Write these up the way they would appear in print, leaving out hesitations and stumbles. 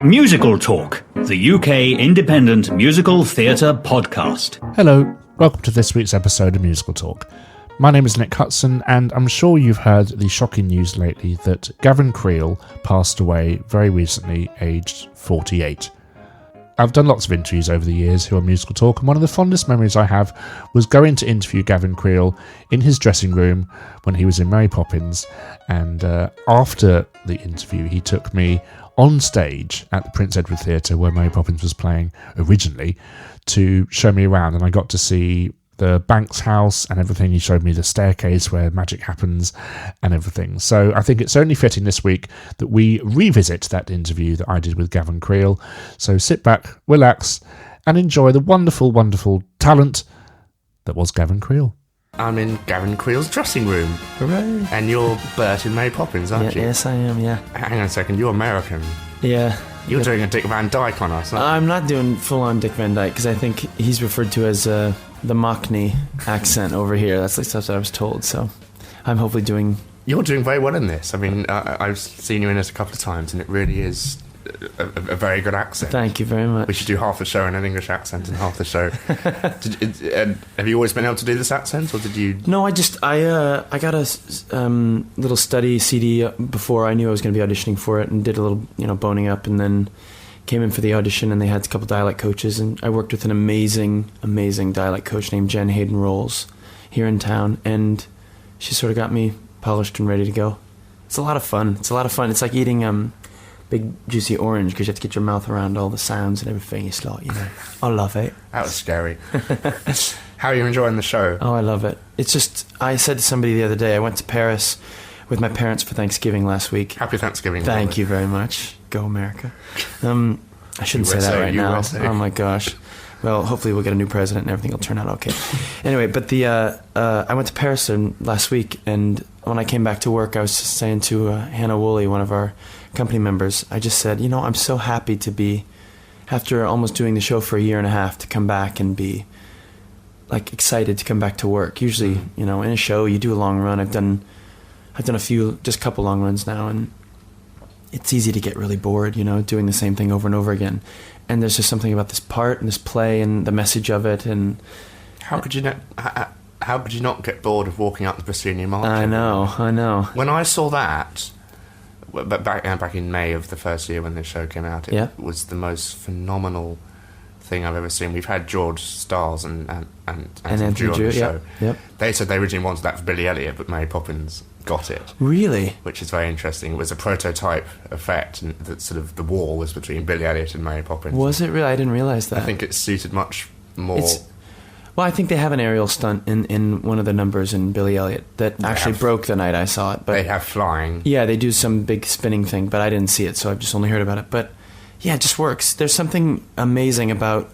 Musical Talk, the UK independent musical theatre podcast. Hello, welcome to this week's episode of Musical Talk. My name is Nick Hutson, and I'm sure you've heard the shocking news lately that Gavin Creel passed away very recently, aged 48. I've done lots of interviews over the years here on Musical Talk, and one of the fondest memories I have was going to interview Gavin Creel in his dressing room when he was in Mary Poppins, and after the interview he took me on stage at the Prince Edward Theatre where Mary Poppins was playing originally to show me around, and I got to see the Banks house and everything. He showed me the staircase where magic happens and everything. So I think it's only fitting this week that we revisit that interview that I did with Gavin Creel. So sit back, relax, and enjoy the wonderful, wonderful talent that was Gavin Creel. I'm in Gavin Creel's dressing room. Hooray. And you're Bert in Mary Poppins, aren't you? Yes, I am, yeah. Hang on a second, you're American. Yeah. You're doing a Dick Van Dyke on us, I'm not doing full-on Dick Van Dyke, because I think he's referred to as the Mockney accent over here. That's like stuff that I was told, so I'm hopefully doing... You're doing very well in this. I mean, I've seen you in it a couple of times, and it really is a very good accent. Thank you very much. We should do half the show in an English accent and half the show. Have you always been able to do this accent, or did you... No, I got a little study CD before I knew I was going to be auditioning for it, and did a little, boning up, and then came in for the audition, and they had a couple dialect coaches, and I worked with an amazing, amazing dialect coach named Jen Hayden Rolls here in town, and she sort of got me polished and ready to go. It's a lot of fun. It's like eating big juicy orange, because you have to get your mouth around all the sounds and everything. It's like, I love it. That was scary. How are you enjoying the show? Oh, I love it. It's just, I said to somebody the other day, I went to Paris with my parents for Thanksgiving last week. Happy Thanksgiving. Thank you very much. Go America. I shouldn't say that right USA. now. Oh my gosh. Well, hopefully we'll get a new president and everything will turn out okay. Anyway, but I went to Paris last week, and when I came back to work, I was just saying to Hannah Woolley, one of our company members, I just said, I'm so happy to be, after almost doing the show for a year and a half, to come back and be like excited to come back to work. Usually, in a show you do a long run. I've done just a couple long runs now, and it's easy to get really bored, doing the same thing over and over again. And there's just something about this part and this play and the message of it. And how could you not get bored of walking up the proscenium arch? I know. When I saw that, back in May of the first year when the show came out, it was the most phenomenal thing I've ever seen. We've had George Stiles and Anthony Drew on the show. Yep. They said they originally wanted that for Billy Elliot, but Mary Poppins got it. Really? Which is very interesting. It was a prototype effect, and that sort of the wall was between Billy Elliot and Mary Poppins. Was it really? I didn't realise that. I think it suited much more... Well, I think they have an aerial stunt in one of the numbers in Billy Elliot that actually broke the night I saw it. But they have flying. Yeah, they do some big spinning thing, but I didn't see it, so I've just only heard about it. But yeah, it just works. There's something amazing about...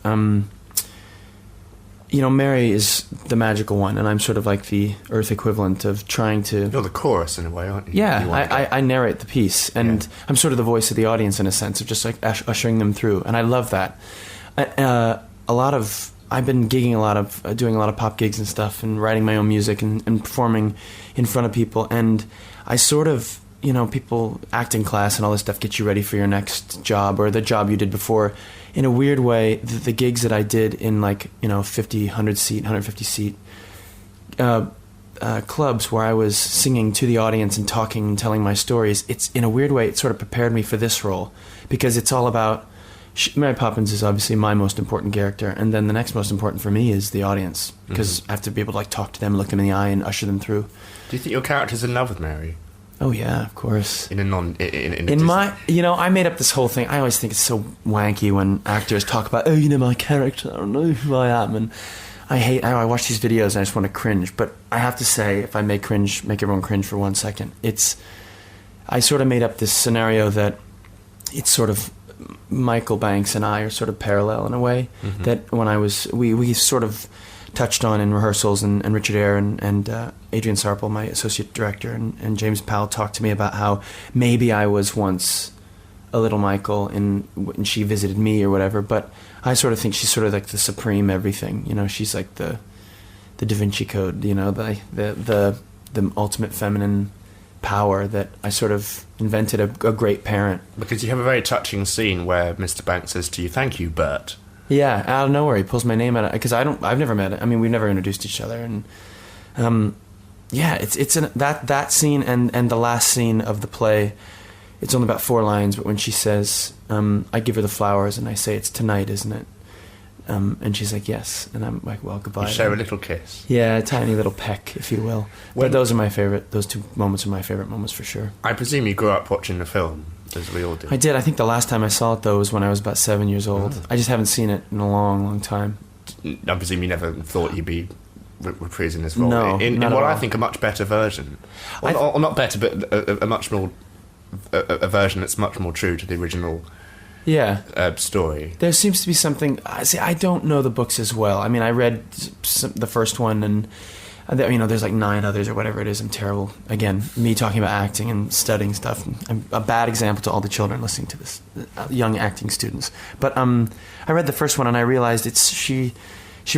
Mary is the magical one, and I'm sort of like the Earth equivalent of trying to... You're the chorus in a way, aren't you? Yeah, I narrate the piece, and I'm sort of the voice of the audience in a sense of just like ushering them through, and I love that. I've been gigging a lot of, doing a lot of pop gigs and stuff, and writing my own music and performing in front of people, and I sort of... people, acting class and all this stuff gets you ready for your next job or the job you did before. In a weird way, the gigs that I did in 50, 100 seat, 150 seat clubs where I was singing to the audience and talking and telling my stories, it's in a weird way, it sort of prepared me for this role, because it's all about... Mary Poppins is obviously my most important character, and then the next most important for me is the audience, because I have to be able to talk to them, look them in the eye, and usher them through. Do you think your character's in love with Mary? Oh yeah, of course. I made up this whole thing. I always think it's so wanky when actors talk about, my character, I don't know who I am, and I watch these videos and I just want to cringe. But I have to say, if I make everyone cringe for 1 second, I sort of made up this scenario that it's sort of Michael Banks and I are sort of parallel in a way. That when we sort of touched on in rehearsals, and Richard Eyre and Adrian Sarple, my associate director, and James Powell talked to me about how maybe I was once a little Michael when she visited me or whatever, but I sort of think she's sort of like the supreme everything. She's like the Da Vinci Code, the ultimate feminine power that I sort of invented a great parent. Because you have a very touching scene where Mr. Banks says to you, "Thank you, Bert." Yeah, out of nowhere, he pulls my name out, because I've never met it. I mean, we've never introduced each other, and that scene and the last scene of the play. It's only about 4 lines, but when she says, I give her the flowers, and I say, "It's tonight, isn't it?" And she's like, "Yes," and I'm like, "Well, goodbye." You share a little kiss. Yeah, a tiny little peck, if you will. But those are my favorite. Those 2 moments are my favorite moments for sure. I presume you grew up watching the film, as we all did. I did. I think the last time I saw it, though, was when I was about 7 years old. Oh. I just haven't seen it in a long, long time. I presume you never thought you'd be reprising this role No, in not what at I all. think a much better version, or not better, but a much more a version that's much more true to the original. Yeah. Story. There seems to be something. See, I don't know the books as well. I mean, I read the first one, and there's like 9 others or whatever it is. I'm terrible. Again, me talking about acting and studying stuff. I'm a bad example to all the children listening to this, young acting students. But I read the first one, and I realized she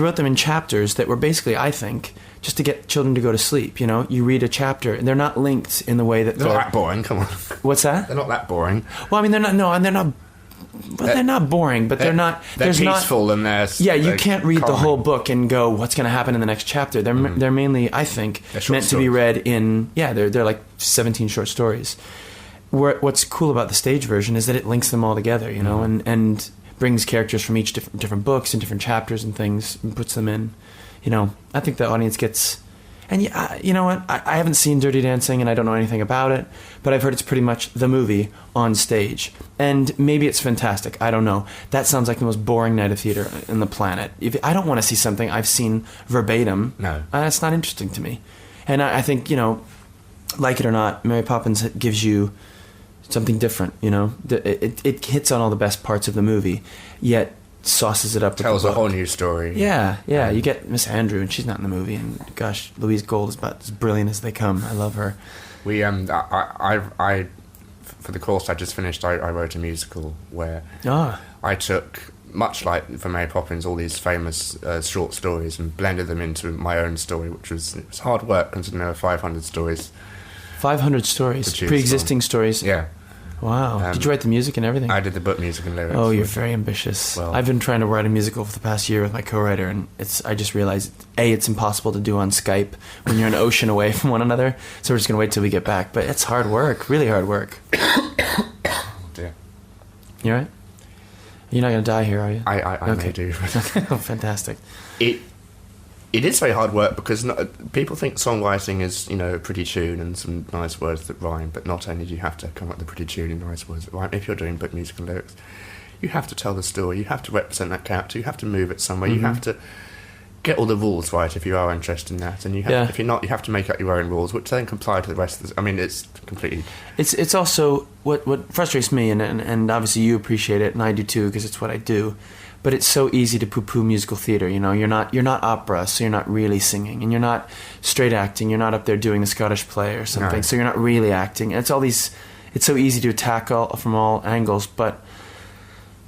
wrote them in chapters that were basically, I think, just to get children to go to sleep. You read a chapter, and they're not linked in the way that They're not that boring. Come on. What's that? They're not that boring. Well, I mean, they're not. No, and they're not. Well, they're not boring, but they're not. They're there's peaceful, not, and they're. Yeah, you can't read the calming. whole book and go, "What's going to happen in the next chapter?" They're mainly, I think, meant to be read in. Yeah, they're like 17 short stories. What's cool about the stage version is that it links them all together, and brings characters from each different books and different chapters and things, and puts them in. I think the audience gets. And you know what? I haven't seen Dirty Dancing, and I don't know anything about it, but I've heard it's pretty much the movie on stage. And maybe it's fantastic. I don't know. That sounds like the most boring night of theater in the planet. If I don't want to see something I've seen verbatim, no, that's not interesting to me. And I think, like it or not, Mary Poppins gives you something different. It hits on all the best parts of the movie, yet sauces it up. Tells a whole new story. Yeah. You get Miss Andrew, and she's not in the movie. And gosh, Louise Gold is about as brilliant as they come. I love her. We I for the course I just finished, I wrote a musical where I took, much like for Mary Poppins, all these famous short stories and blended them into my own story, which was hard work considering there were 500 stories. 500 stories, pre-existing stories. Yeah. Wow. Did you write the music and everything? I did the book music and lyrics. Oh, you're very ambitious. Well, I've been trying to write a musical for the past year with my co-writer, and I just realized, it's impossible to do on Skype when you're an ocean away from one another, so we're just going to wait till we get back. But it's hard work, really hard work. Dear. You all right? You're not going to die here, are you? I may do. Oh, fantastic. It is very hard work because people think songwriting is, a pretty tune and some nice words that rhyme, but not only do you have to come up with a pretty tune and nice words that rhyme, if you're doing book music and lyrics, you have to tell the story, you have to represent that character, you have to move it somewhere, you have to get all the rules right if you are interested in that, and if you're not, you have to make up your own rules, which then comply to the rest of the... I mean, it's completely... It's also... What frustrates me, and obviously you appreciate it, and I do too, because it's what I do, but it's so easy to poo-poo musical theater. You're not opera, so you're not really singing, and you're not straight acting. You're not up there doing the Scottish play or something, so you're not really acting. And it's all these. It's so easy to attack from all angles, but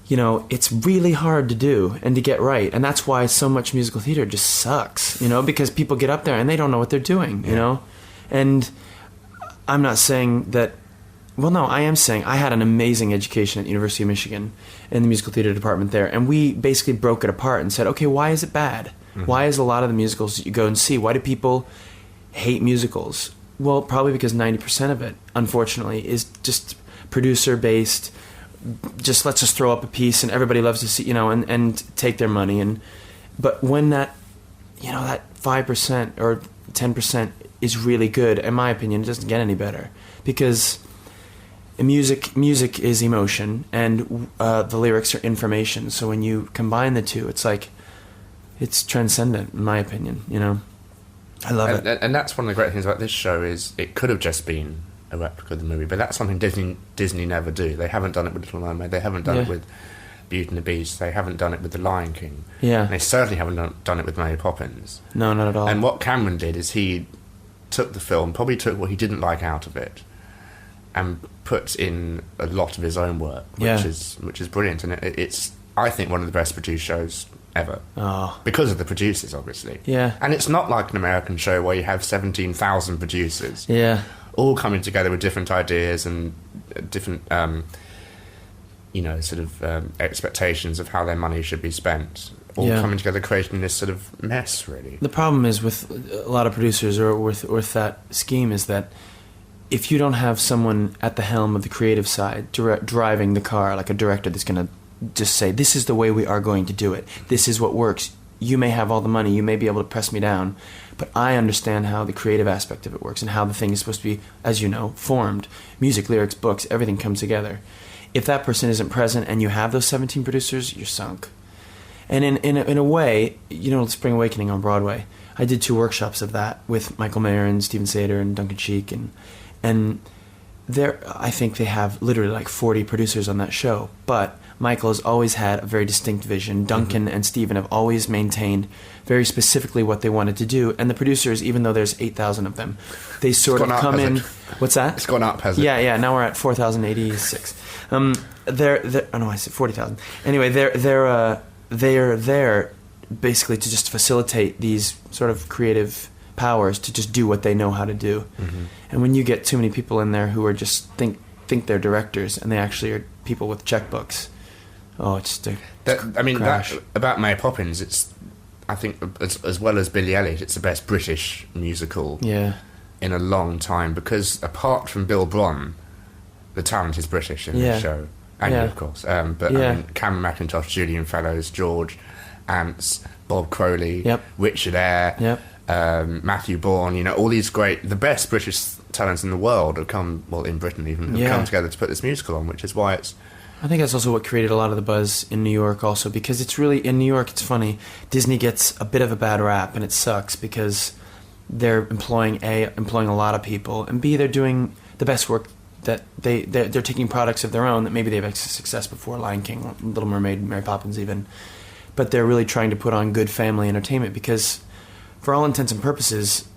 it's really hard to do and to get right, and that's why so much musical theater just sucks. Because people get up there and they don't know what they're doing. And I'm not saying that. Well, no, I am saying I had an amazing education at the University of Michigan in the musical theater department there, and we basically broke it apart and said, okay, why is it bad? Mm-hmm. Why is a lot of the musicals that you go and see, why do people hate musicals? Well, probably because 90% of it, unfortunately, is just producer-based, just let's just throw up a piece and everybody loves to see, and take their money. But when that 5% or 10% is really good, in my opinion, it doesn't get any better, because... Music is emotion, and the lyrics are information. So when you combine the two, it's transcendent, in my opinion. I love it. And that's one of the great things about this show is it could have just been a replica of the movie, but that's something Disney never do. They haven't done it with Little Mermaid. They haven't done it with Beauty and the Beast. They haven't done it with The Lion King. Yeah. And they certainly haven't done it with Mary Poppins. No, not at all. And what Cameron did is he took the film, probably took what he didn't like out of it, and put in a lot of his own work, which is brilliant, and it's I think one of the best produced shows ever, because of the producers, obviously. Yeah, and it's not like an American show where you have 17,000 producers, all coming together with different ideas and different, sort of expectations of how their money should be spent. All coming together, creating this sort of mess, really. The problem is with a lot of producers or with that scheme is that if you don't have someone at the helm of the creative side driving the car, like a director that's going to just say, this is the way we are going to do it, this is what works, you may have all the money, you may be able to press me down, but I understand how the creative aspect of it works and how the thing is supposed to be, as you know, formed. Music, lyrics, books, everything comes together. If that person isn't present and you have those 17 producers, you're sunk. And in a way, Spring Awakening on Broadway, I did 2 workshops of that with Michael Mayer and Steven Sater and Duncan Sheik, and there, I think they have literally like 40 producers on that show. But Michael has always had a very distinct vision. Duncan and Steven have always maintained very specifically what they wanted to do. And the producers, even though there's 8,000 of them, they sort of come in. What's that? It's gone up, has it? Yeah. Now we're at 4,086. I said 40,000. Anyway, they are there basically to just facilitate these sort of creative powers to just do what they know how to do. Mm-hmm. And when you get too many people in there who are just think they're directors and they actually are people with checkbooks, it's just crash. About Mary Poppins, it's, I think, as well as Billy Elliot, it's the best British musical in a long time, because apart from Bill Bron, the talent is British in the show. And you, of course. Cameron McIntosh, Julian Fellows, George Ants, Bob Crowley, Richard Eyre, Matthew Bourne, all these the best British talents in the world have come, in Britain even, have come together to put this musical on, which is why it's... I think that's also what created a lot of the buzz in New York also, because it's really, in New York, it's funny, Disney gets a bit of a bad rap, and it sucks, because they're employing a lot of people, and B, they're doing the best work that they're taking products of their own that maybe they've had success before, Lion King, Little Mermaid, Mary Poppins even, but they're really trying to put on good family entertainment, because for all intents and purposes,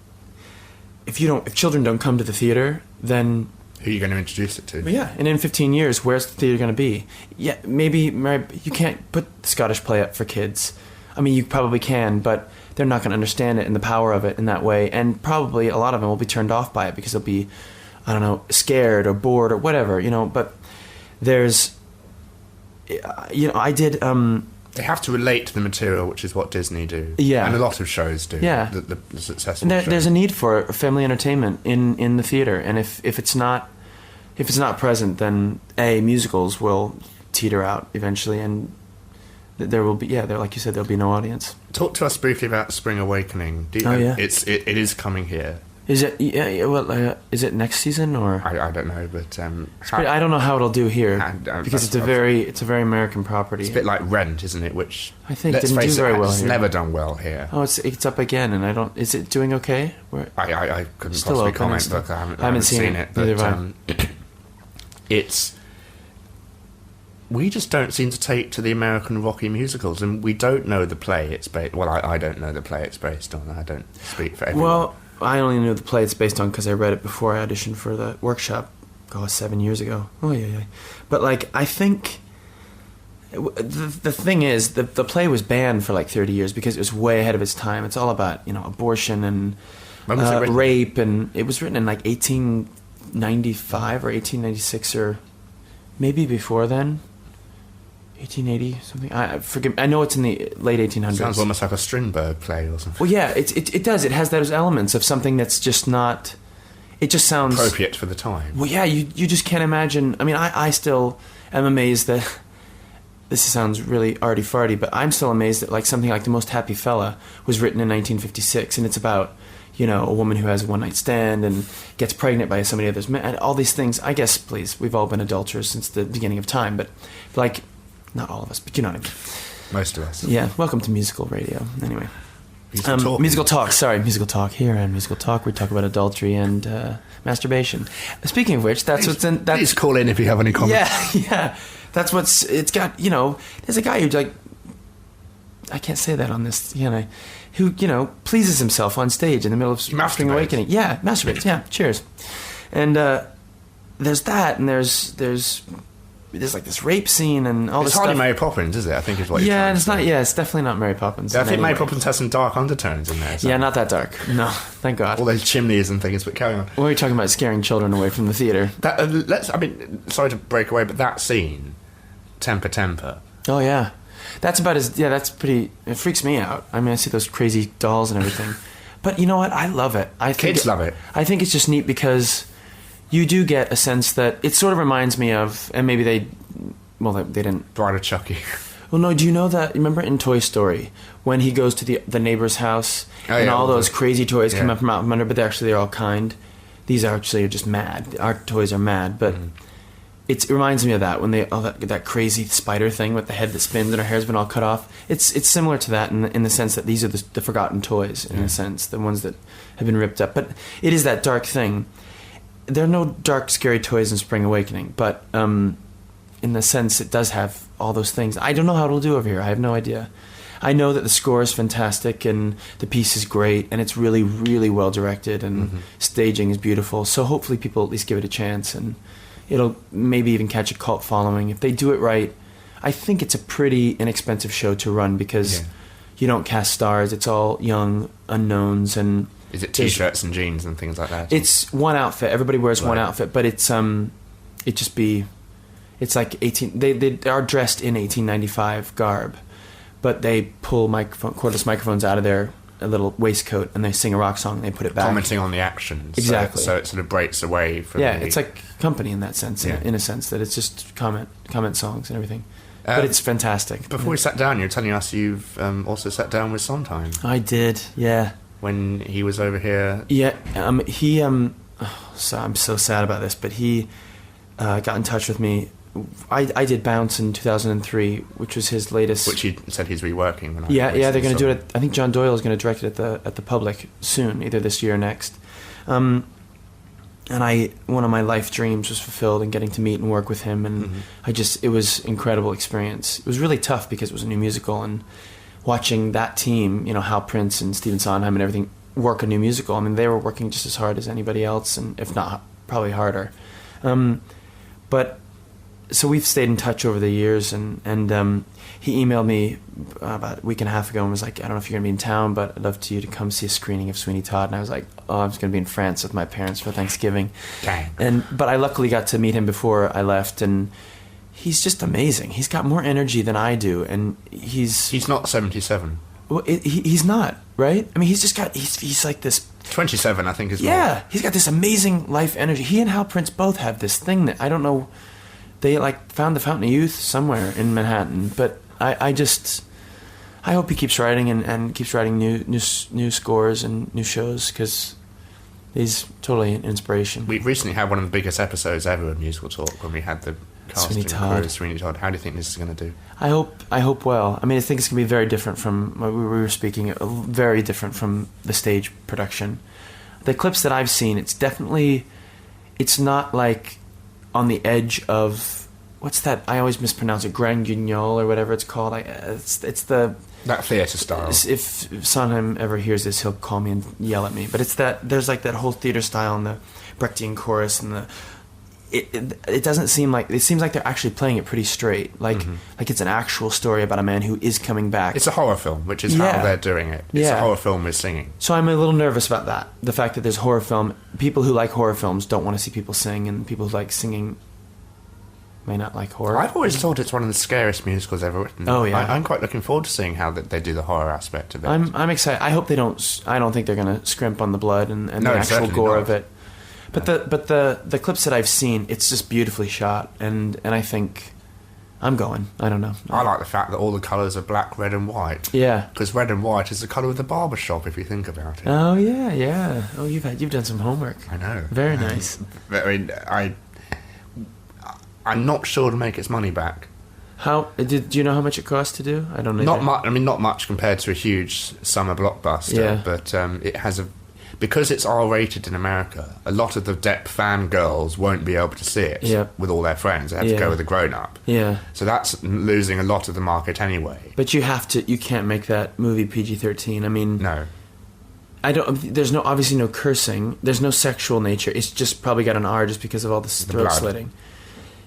if children don't come to the theater, then who are you going to introduce it to? And in 15 years, where's the theater going to be? Yeah, maybe you can't put the Scottish play up for kids. I mean, you probably can, but they're not going to understand it and the power of it in that way, and probably a lot of them will be turned off by it because they'll be, I don't know, scared or bored or whatever, But there's, I did. They have to relate to the material, which is what Disney do. Yeah, and a lot of shows do. Yeah, the successful shows. There's a need for family entertainment in the theater, and if it's not present, then musicals will teeter out eventually, and there will be like you said, there'll be no audience. Talk to us briefly about Spring Awakening. It is coming here. Is it? Is it next season or? I don't know, but I don't know how it'll do here because it's a very American property. It's a bit like Rent, isn't it? Which I think didn't do very well here. It's never done well here. Oh, it's up again, and I don't. Is it doing okay? I couldn't possibly comment. Look, I haven't seen it. But it's. We just don't seem to take to the American Rocky musicals, and we don't know the play it's based. Well, I don't know the play it's based on. I don't speak for everyone. Well, I only knew the play it's based on because I read it before I auditioned for the workshop. 7 years ago. Oh, yeah. But, I think... The thing is, the play was banned for, 30 years because it was way ahead of its time. It's all about, abortion and rape, and it was written in, 1895 or 1896 or maybe before then. 1880 something. I forget. I know it's in the late 1800s. Sounds almost like a Strindberg play or something. Well, yeah, it does. It has those elements of something that's just not. It just sounds appropriate for the time. Well, yeah, you just can't imagine. I mean, I still am amazed that this sounds really arty-farty, but I'm still amazed that something like The Most Happy Fella was written in 1956, and it's about a woman who has a one-night stand and gets pregnant by somebody other's man, and all these things. I guess, please, we've all been adulterers since the beginning of time, but not all of us, but you know what I mean. Most of us. Yeah. Welcome to musical radio. Anyway. Musical talk. Sorry, musical talk. Here on Musical Talk, we talk about adultery and masturbation. Speaking of which, please call in if you have any comments. Yeah. That's what's... It's got, there's a guy who, I can't say that on this, who, pleases himself on stage in the middle of Spring Awakening. Yeah, masturbates. Yeah, cheers. And there's that, and there's there's like this rape scene and all this stuff. It's hardly Mary Poppins, is it? I think is what you're trying to it's say. not. Yeah, it's definitely not Mary Poppins. I think Mary Poppins has some dark undertones in there. Yeah, not that dark. No, thank God. All those chimneys and things, but carry on. What are you talking about? Scaring children away from the theatre? Sorry to break away, but that scene, Temper. Oh yeah, that's about as. Yeah, that's pretty. It freaks me out. I mean, I see those crazy dolls and everything, but you know what? I love it. Kids love it. I think it's just neat because you do get a sense that it sort of reminds me of, and maybe they didn't. Bride of Chucky. Well, no, do you know that? Remember in Toy Story when he goes to the neighbor's house and all those crazy toys come up from out from under, but they're all kind. These actually are just mad. Our toys are mad, but it reminds me of that when that crazy spider thing with the head that spins and her hair's been all cut off. It's similar to that in the sense that these are the forgotten toys in a sense, the ones that have been ripped up. But it is that dark thing. There are no dark, scary toys in Spring Awakening, but in the sense it does have all those things. I don't know how it'll do over here. I have no idea. I know that the score is fantastic and the piece is great and it's really, really well directed and staging is beautiful. So hopefully people at least give it a chance and it'll maybe even catch a cult following. If they do it right, I think it's a pretty inexpensive show to run because you don't cast stars. It's all young unknowns and... Is it T-shirts and jeans and things like that? It's one outfit. Everybody wears one outfit, but it's it's like 18. They are dressed in 1895 garb, but they pull cordless microphones out of their little waistcoat and they sing a rock song and they put it back. Commenting on the action. Exactly. So it sort of breaks away from. Yeah, it's like company in that sense. In a sense that it's just comment songs and everything. But it's fantastic. Before we sat down, you were telling us you've also sat down with Sondheim. I did. Yeah. When he was over here. Yeah, so I'm so sad about this, but he got in touch with me. I did Bounce in 2003, which was his latest. Which he said he's reworking. They're going to do it. I think John Doyle is going to direct it at the Public soon, either this year or next. And one of my life dreams was fulfilled in getting to meet and work with him, and it was an incredible experience. It was really tough because it was a new musical and. Watching that team, Hal Prince and Stephen Sondheim and everything work a new musical. I mean, they were working just as hard as anybody else, and if not, probably harder. But so we've stayed in touch over the years, and he emailed me about a week and a half ago and was like, I don't know if you're going to be in town, but I'd love you to come see a screening of Sweeney Todd. And I was like, I was going to be in France with my parents for Thanksgiving. Dang. But I luckily got to meet him before I left, and he's just amazing. He's got more energy than I do, and he's not 77. Well, he's not, right? I mean, he's like this 27, I think, is more. He's got this amazing life energy. He and Hal Prince both have this thing that I don't know. They found the Fountain of Youth somewhere in Manhattan, but I hope he keeps writing and keeps writing new scores and new shows because he's totally an inspiration. We recently had one of the biggest episodes ever of Musical Talk when we had the casting crew of Sweeney Todd. How do you think this is going to do? I hope well. I mean, I think it's going to be very different from what we were speaking. Very different from the stage production. The clips that I've seen, it's not like on the edge of what's that? I always mispronounce it. Grand Guignol or whatever it's called. It's that theatre style. If Sondheim ever hears this, he'll call me and yell at me. But it's that there's like that whole theatre style and the Brechtian chorus and the. It doesn't seem like... It seems like they're actually playing it pretty straight. Like it's an actual story about a man who is coming back. It's a horror film, which is how they're doing it. It's a horror film with singing. So I'm a little nervous about that. The fact that there's horror film... People who like horror films don't want to see people sing, and people who like singing may not like horror. I've always thought it's one of the scariest musicals ever written. Oh, yeah. I'm quite looking forward to seeing how they do the horror aspect of it. I'm excited. I hope they don't... I don't think they're going to scrimp on the blood and the actual gore of it. But the clips that I've seen, it's just beautifully shot, and I think I'm going. I don't know. I like the fact that all the colours are black, red, and white. Yeah, because red and white is the colour of the barber shop, if you think about it. Oh yeah. Oh, you've done some homework. I know. Very nice. I mean, I'm not sure to make its money back. How do you know how much it cost to do? I don't know. Not much. I mean, not much compared to a huge summer blockbuster. Yeah. But it has because it's R-rated in America, a lot of the Depp fangirls won't be able to see it with all their friends. They have to go with a grown-up. Yeah. So that's losing a lot of the market anyway. But you can't make that movie PG-13. I mean... No. There's obviously no cursing. There's no sexual nature. It's just probably got an R just because of all the throat slitting.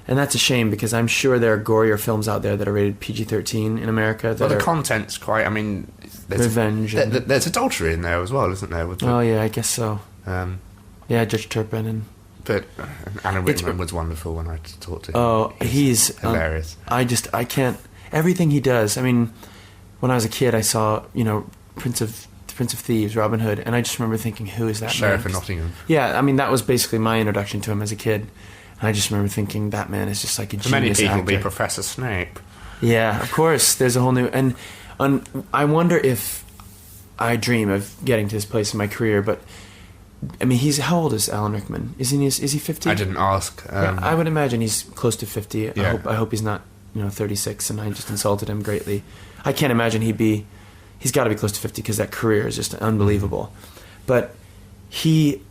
And that's a shame, because I'm sure there are gorier films out there that are rated PG-13 in America. Well, the content's quite... I mean... There's revenge. There's adultery in there as well, isn't there? Oh, yeah, I guess so. Yeah, Judge Turpin and... But Alan Rickman was wonderful when I talked to him. Oh, he's hilarious. I can't... Everything he does... I mean, when I was a kid, I saw, Prince of Thieves, Robin Hood, and I just remember thinking, who is that Sheriff man? of Nottingham. Yeah, I mean, that was basically my introduction to him as a kid. And I just remember thinking, that man is just like a genius actor. For many people, be Professor Snape. Yeah, of course. There's a whole new... And I wonder if I dream of getting to this place in my career, but... I mean, how old is Alan Rickman? Is he 50? I didn't ask. Yeah, I would imagine he's close to 50. Yeah. I hope he's not, 36, and I just insulted him greatly. I can't imagine he's got to be close to 50, because that career is just unbelievable. But he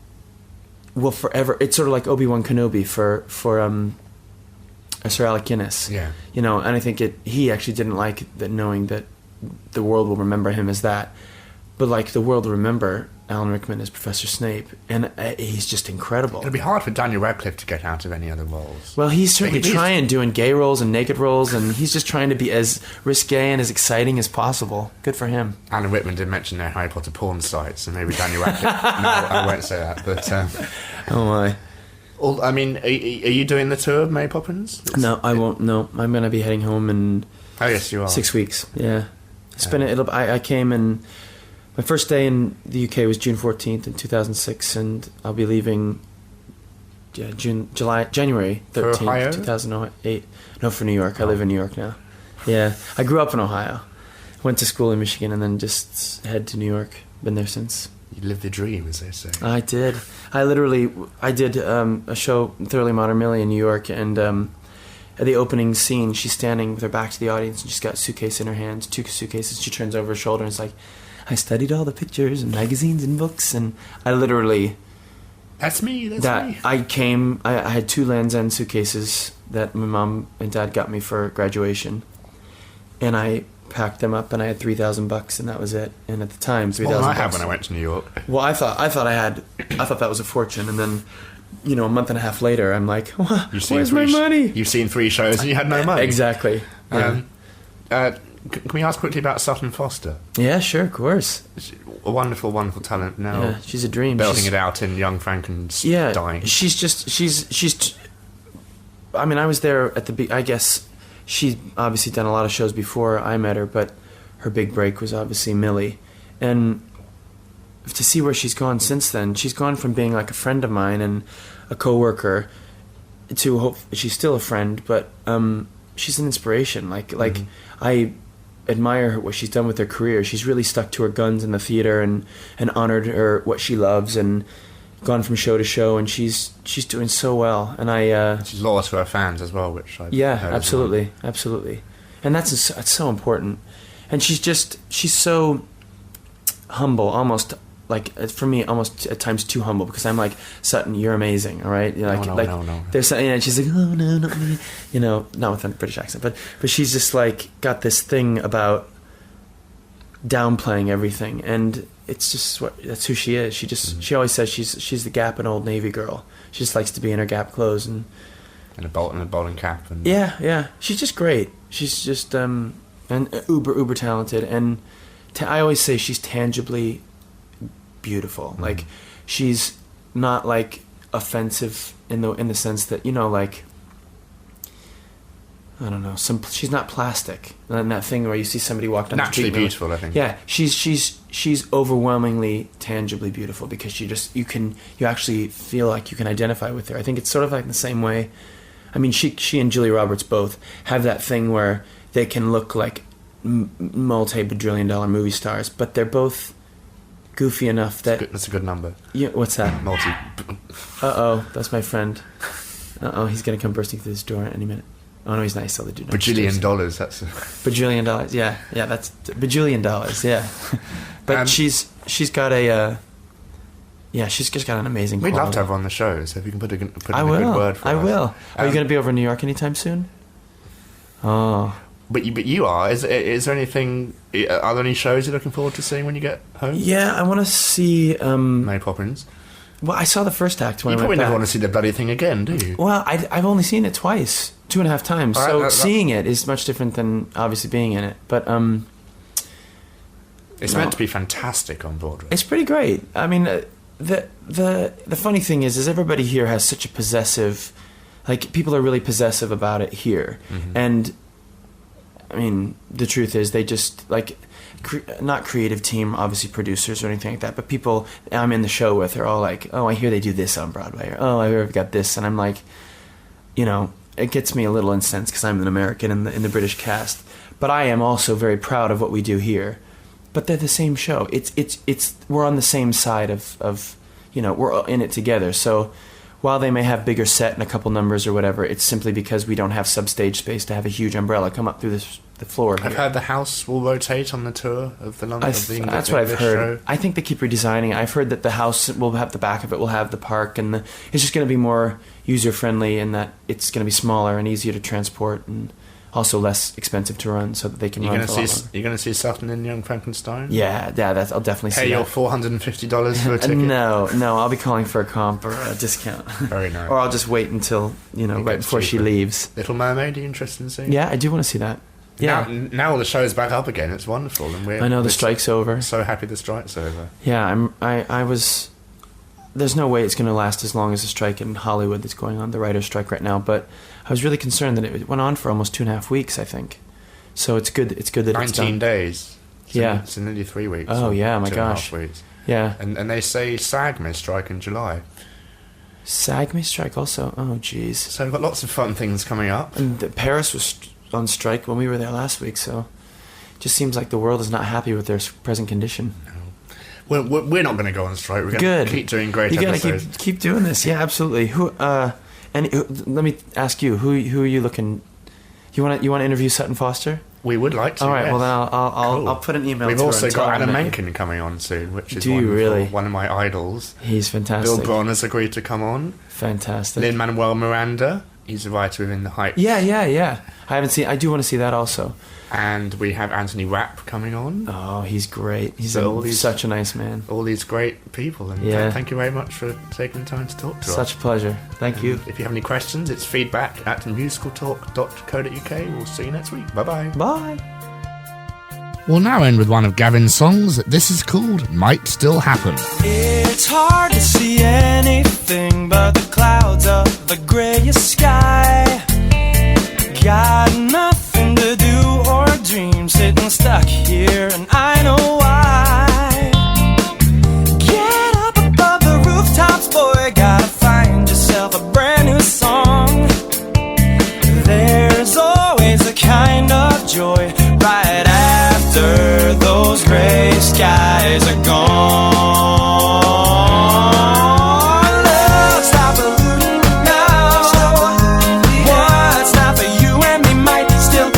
will forever... It's sort of like Obi-Wan Kenobi for Sir Alec Guinness. Yeah. And I think he actually didn't like that, knowing that the world will remember him as that. But, like, the world will remember Alan Rickman as Professor Snape, and he's just incredible. It'll be hard for Daniel Radcliffe to get out of any other roles. Well, he's certainly trying, doing gay roles and naked roles, and he's just trying to be as risque and as exciting as possible. Good for him. Alan Rickman did mention their Harry Potter porn sites, so maybe Daniel Radcliffe... No, I won't say that, but... Oh, my. I mean, are you doing the tour of Mary Poppins? No, I won't. No, I'm going to be heading home in... Oh, yes, you are. 6 weeks, yeah. I came in... My first day in the UK was June 14th in 2006, and I'll be leaving January 13th, 2008. No, for New York. I live in New York now. Yeah, I grew up in Ohio. Went to school in Michigan, and then just head to New York. Been there since. You lived the dream, as they say. I did. I did a show, Thoroughly Modern Millie, in New York, and at the opening scene, she's standing with her back to the audience, and she's got a suitcase in her hands, 2 suitcases. She turns over her shoulder, and it's like, I studied all the pictures and magazines and books, and I literally... That's me. Me. I had 2 Land's End suitcases that my mom and dad got me for graduation, and I packed them up, and I had $3,000, and that was it. And at the time, $3,000. Well, I had when I went to New York. Well, I thought that was a fortune, and then, a month and a half later, I'm like, where's my money? You've seen 3 shows and you had no money. Exactly. Yeah. Can we ask quickly about Sutton Foster? Yeah, sure, of course. She's a wonderful, wonderful talent now. Yeah, she's a dream. Belting it out in Young Frankenstein. Dying. She's. I mean, I was there at I guess she'd obviously done a lot of shows before I met her, but her big break was obviously Millie, and to see where she's gone since then, she's gone from being like a friend of mine and a coworker to she's still a friend, but she's an inspiration. I admire her, what she's done with her career. She's really stuck to her guns in the theater and honored what she loves, and gone from show to show, and she's doing so well. And she's loyal to her fans as well, which I absolutely, and that's so important. And she's so humble, almost. Like, for me, almost at times too humble, because I'm like, Sutton, you're amazing, all right? No. There's something, and she's like, oh, no, not me. Not with a British accent, but she's just, like, got this thing about downplaying everything, and it's just that's who she is. She always says she's the Gap and Old Navy girl. She just likes to be in her Gap clothes and a bowling cap. And yeah. She's just great. She's just, and uber talented, and I always say she's tangibly beautiful. Mm-hmm. Like, she's not like offensive in the sense that, like, I don't know, she's not plastic. And that thing where you see somebody walk down the street. Naturally beautiful, I think. Yeah, she's overwhelmingly tangibly beautiful, because you actually feel like you can identify with her. I think it's sort of like the same way. I mean, she and Julia Roberts both have that thing where they can look like multi-bajillion-dollar movie stars, but they're both goofy enough that... That's a good number. Yeah, what's that? Multi... Uh-oh, that's my friend. Uh-oh, he's going to come bursting through this door any minute. Oh, no, he's not. He's still the dude. $1 billion, that's... $1 billion, yeah. Yeah, that's... $1 billion, yeah. But she's got a... yeah, she's just got an amazing We'd quality. love to have her on the show, so if you can put in a good word for us. I will. Are you going to be over in New York anytime soon? Oh... But you are. Is there anything? Are there any shows you're looking forward to seeing when you get home? Yeah, I want to see Mary Poppins. Well, I saw the first act when you I went probably back. never want to see the bloody thing again, do you? Well, I've only seen it twice, 2.5 times. All So right, seeing it is much different than obviously being in it. But it's meant to be fantastic on Broadway. it's pretty great. I mean, the funny thing is everybody here has such a possessive, like people are really possessive about it here, and I mean the truth is they just like. Not creative team, obviously producers or anything like that, but people I'm in the show with are all like, oh, I hear they do this on Broadway, or oh, I hear I've got this, and I'm like, you know, it gets me a little incensed because I'm an American in the British cast, but I am also very proud of what we do here. But they're the same show. It's we're on the same side of you know, we're in it together. So while they may have bigger set and a couple numbers or whatever, it's simply because we don't have substage space to have a huge umbrella come up through the floor. I've heard the house will rotate on the tour of the London. That's what I've heard. I think they keep redesigning it. I've heard that the house will have the back of it will have the park, and it's just going to be more user friendly, and that it's going to be smaller and easier to transport, and also less expensive to run, so that they can run. You're going to see Sutton in Young Frankenstein. Yeah, I'll definitely see. Pay your $450 for a ticket. No, I'll be calling for a comp or a discount. Very nice. Or I'll just wait until right before she leaves. Little Mermaid, are you interested in seeing? Yeah, I do want to see that. Yeah. Now the show's back up again. It's wonderful, and I know the strike's over. So happy the strike's over. Yeah, I was. There's no way it's going to last as long as the strike in Hollywood that's going on, the writer's strike right now. But I was really concerned that it went on for almost 2.5 weeks, I think. So it's good. It's good that 19 it's done. 19 days. Yeah, it's nearly 3 weeks. Oh yeah, my gosh. 2.5 weeks. Yeah, and they say SAG may strike in July. SAG may strike also. Oh jeez. So we've got lots of fun things coming up. And Paris was on strike when we were there last week, so it just seems like the world is not happy with their present condition. No. We're not going to go on strike. We're going to keep doing great episodes. You got to keep doing this. Yeah, absolutely. Let me ask you, who are you looking? You want to interview Sutton Foster? We would like to. All right. Yes. Well, then I'll put an email. We've to her also and got tell Adam her Menken coming on soon, which is Do you really? One of my idols. He's fantastic. Bill Braun has agreed to come on. Fantastic. Lin-Manuel Miranda. He's a writer within The Heights. Yeah. I haven't seen. I do want to see that also. And we have Anthony Rapp coming on. Oh, he's great. He's such a nice man. All these great people. And thank you very much for taking the time to talk to us. Such a pleasure. Thank you. If you have any questions, it's feedback@musicaltalk.co.uk. We'll see you next week. Bye-bye. Bye. We'll now end with one of Gavin's songs. This is called Might Still Happen. It's hard to see anything but the clouds of the greyest sky. Got nothing to do or dream, sitting stuck here, and I know why. Get up above the rooftops, boy, gotta find yourself a brand new song. There's always a kind of joy right after those gray skies are gone. Love, stop alluding now. What's not for you and me might still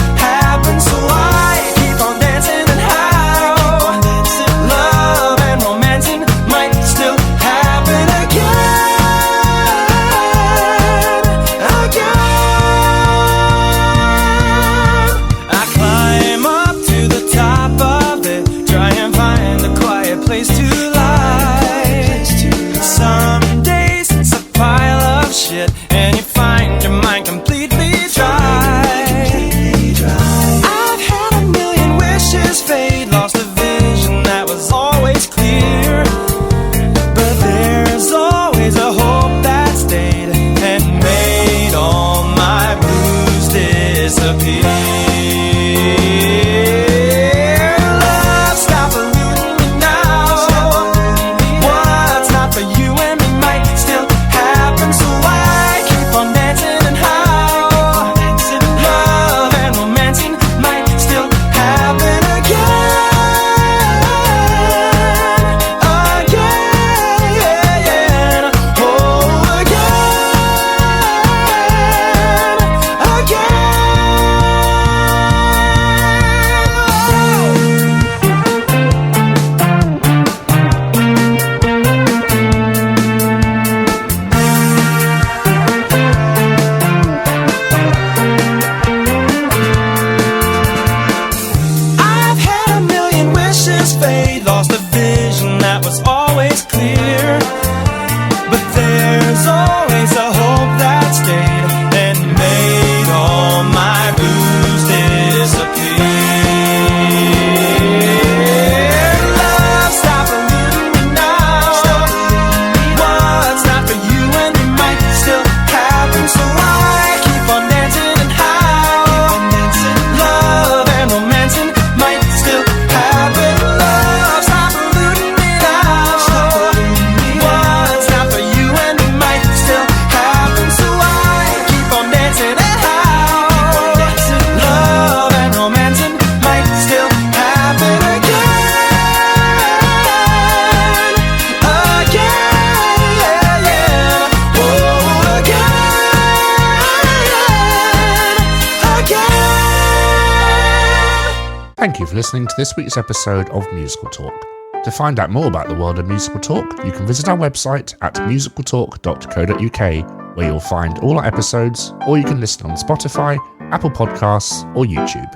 Thank you for listening to this week's episode of Musical Talk. To find out more about the world of Musical Talk, you can visit our website at musicaltalk.co.uk, where you'll find all our episodes, or you can listen on Spotify, Apple Podcasts, or YouTube.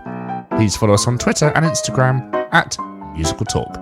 Please follow us on Twitter and Instagram at Musical Talk.